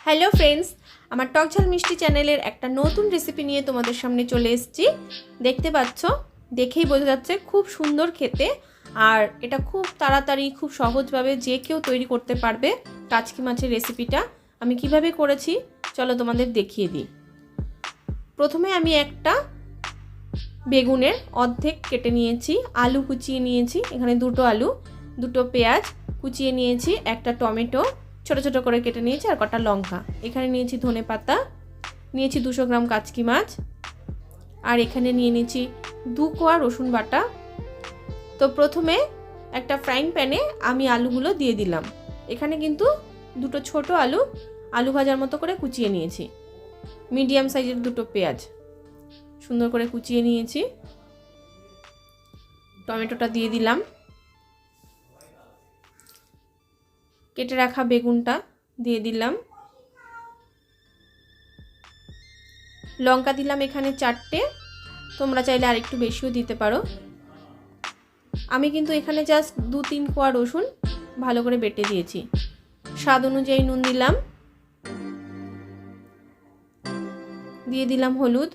Hello friends, আমার টক ঝাল মিষ্টি চ্যানেলের একটা নতুন রেসিপি নিয়ে তোমাদের সামনে চলে এসেছি। দেখতে পাচ্ছ, দেখেই বোঝা যাচ্ছে খুব সুন্দর খেতে। আর এটা খুব তাড়াতাড়ি খুব সহজভাবে যে কেউ তৈরি করতে পারবে। কাচকি মাছের রেসিপিটা আমি কিভাবে করেছি চলো তোমাদের দেখিয়ে দিই। প্রথমে আমি একটা বেগুনের অর্ধেক কেটে নিয়েছি, আলু কুচিয়ে নিয়েছি, এখানে দুটো আলু, দুটো পেঁয়াজ কুচিয়ে নিয়েছি, একটা টমেটো ছোট ছোট করে কেটে নিয়েছি, আর কটা লঙ্কা। এখানে নিয়েছি ধনেপাতা, নিয়েছি 200 গ্রাম কাচকি মাছ, আর এখানে নিয়ে নিয়েছি 2 কোয়া রসুন বাটা। তো প্রথমে একটা ফ্রাইং প্যানে আমি আলুগুলো দিয়ে দিলাম। এখানে কিন্তু দুটো ছোট আলু ভাজার মতো করে কুচিয়ে নিয়েছি। মিডিয়াম সাইজের দুটো পেঁয়াজ সুন্দর করে কুচিয়ে নিয়েছি। টমেটোটা দিয়ে দিলাম, কেটে রাখা বেগুনটা দিয়ে দিলাম, লঙ্কা দিলাম এখানে 4টে, তোমরা চাইলে আর একটু বেশিও দিতে পারো। আমি কিন্তু এখানে জাস্ট 2-3 কোয়া রসুন ভালো করে বেটে দিয়েছি। স্বাদ অনুযায়ী নুন দিলাম, দিয়ে দিলাম হলুদ,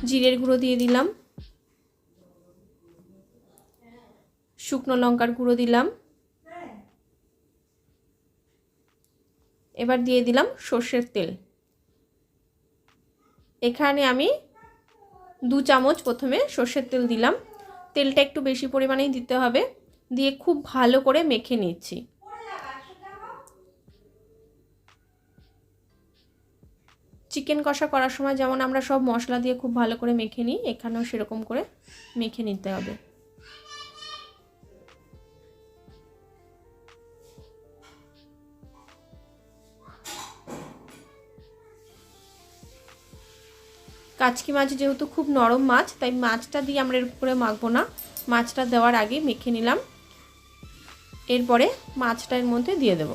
জিরের গুঁড়ো দিয়ে দিলাম, শুকনো লঙ্কার গুঁড়ো দিলাম, এবার দিয়ে দিলাম সর্ষের তেল। এখানে আমি 2 চামচ প্রথমে সর্ষের তেল দিলাম। তেলটা একটু বেশি পরিমাণেই দিতে হবে। দিয়ে খুব ভালো করে মেখে নিচ্ছি। চিকেন কষা করার সময় যেমন আমরা সব মশলা দিয়ে খুব ভালো করে মেখে নিই, এখানেও সেরকম করে মেখে নিতে হবে। কাচকি মাছ যেহেতু খুব নরম মাছ, তাই মাছটা দিয়ে আমরা এর উপরে মাখবো না। মাছটা দেওয়ার আগে মেখে নিলাম, এরপরে মাছটা এর মধ্যে দিয়ে দেব।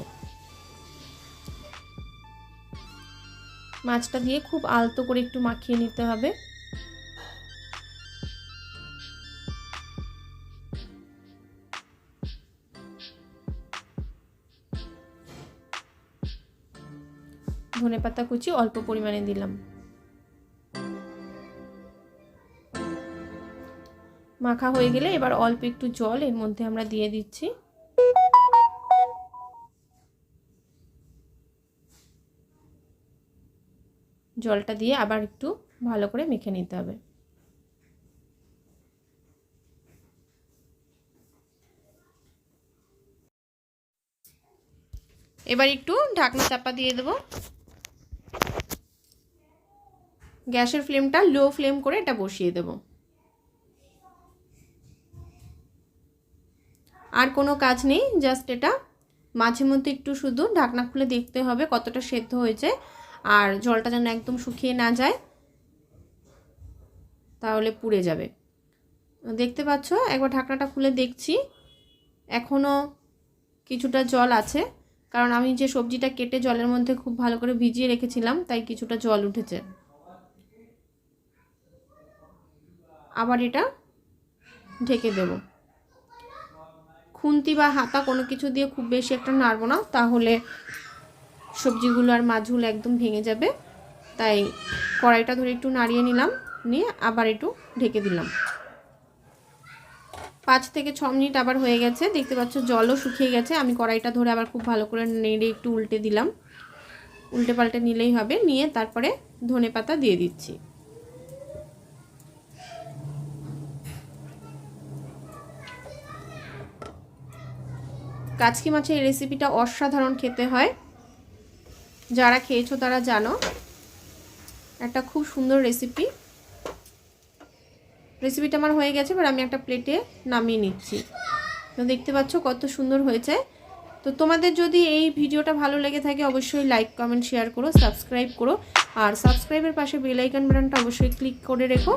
মাছটা দিয়ে খুব আলতো করে একটু মাখিয়ে নিতে হবে। ধনেপাতা কুচি অল্প পরিমাণে দিলাম। মাখা হয়ে গেলে এবার অল্প একটু জল এর মধ্যে আমরা দিয়ে দিচ্ছি। জলটা দিয়ে আবার একটু ভালো করে মেখে নিতে হবে। এবার একটু ঢাকনা চাপা দিয়ে দেব। গ্যাসের ফ্লেমটা লো ফ্লেম করে এটা বসিয়ে দেব। আর কোনো কাজ নেই, জাস্ট এটা মাঝে মধ্যে একটু শুধু ঢাকনা খুলে দেখতে হবে কতটা সেদ্ধ হয়েছে, আর জলটা যেন একদম শুকিয়ে না যায়, তাহলে পুড়ে যাবে। দেখতে পাচ্ছ, একবার ঢাকনাটা খুলে দেখছি, এখনও কিছুটা জল আছে, কারণ আমি যে সবজিটা কেটে জলের মধ্যে খুব ভালো করে ভিজিয়ে রেখেছিলাম, তাই কিছুটা জল উঠেছে। আবার এটা ঢেকে দেব। খুন্তি বা হাতা কোনো কিছু দিয়ে খুব বেশি একটা নাড়বো না, তাহলে সবজিগুলো আর মাছগুলো একদম ভেঙে যাবে। তাই কড়াইটা ধরে একটু নাড়িয়ে নিলাম, নিয়ে আবার একটু ঢেকে দিলাম। 5 থেকে 6 মিনিট আবার হয়ে গেছে। দেখতে পাচ্ছ জলও শুকিয়ে গেছে। আমি কড়াইটা ধরে আবার খুব ভালো করে নেড়ে একটু উল্টে দিলাম। উল্টে পাল্টে নিলেই হবে। নিয়ে তারপরে ধনেপাতা দিয়ে দিচ্ছি। কাচকি মাছের এই রেসিপিটা অসাধারণ খেতে হয়, যারা খেয়েছো তারা জানো। একটা খুব সুন্দর রেসিপিটা আমার হয়ে গেছে। এবার আমি একটা প্লেটে নামিয়ে নিচ্ছি। তো দেখতে পাচ্ছ কত সুন্দর হয়েছে। তো তোমাদের যদি এই ভিডিওটা ভালো লেগে থাকে অবশ্যই লাইক কমেন্ট শেয়ার করো, সাবস্ক্রাইব করো, আর সাবস্ক্রাইবের পাশে বেল আইকন বাটনটা অবশ্যই ক্লিক করে রেখো,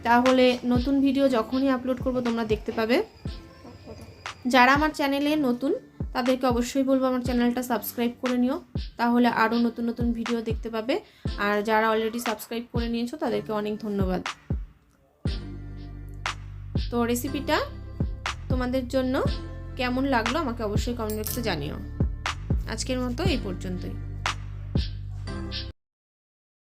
তাহলে নতুন ভিডিও যখনই আপলোড করব তোমরা দেখতে পাবে। যারা আমার চ্যানেলে নতুন তাদেরকে অবশ্যই বলবো আমার চ্যানেলটা সাবস্ক্রাইব করে নিও, তাহলে আরও নতুন নতুন ভিডিও দেখতে পাবে। আর যারা অলরেডি সাবস্ক্রাইব করে নিয়েছো তাদেরকে অনেক ধন্যবাদ। তো রেসিপিটা তোমাদের জন্য কেমন লাগলো আমাকে অবশ্যই কমেন্ট বক্সে জানিও। আজকের মতো এই পর্যন্তই।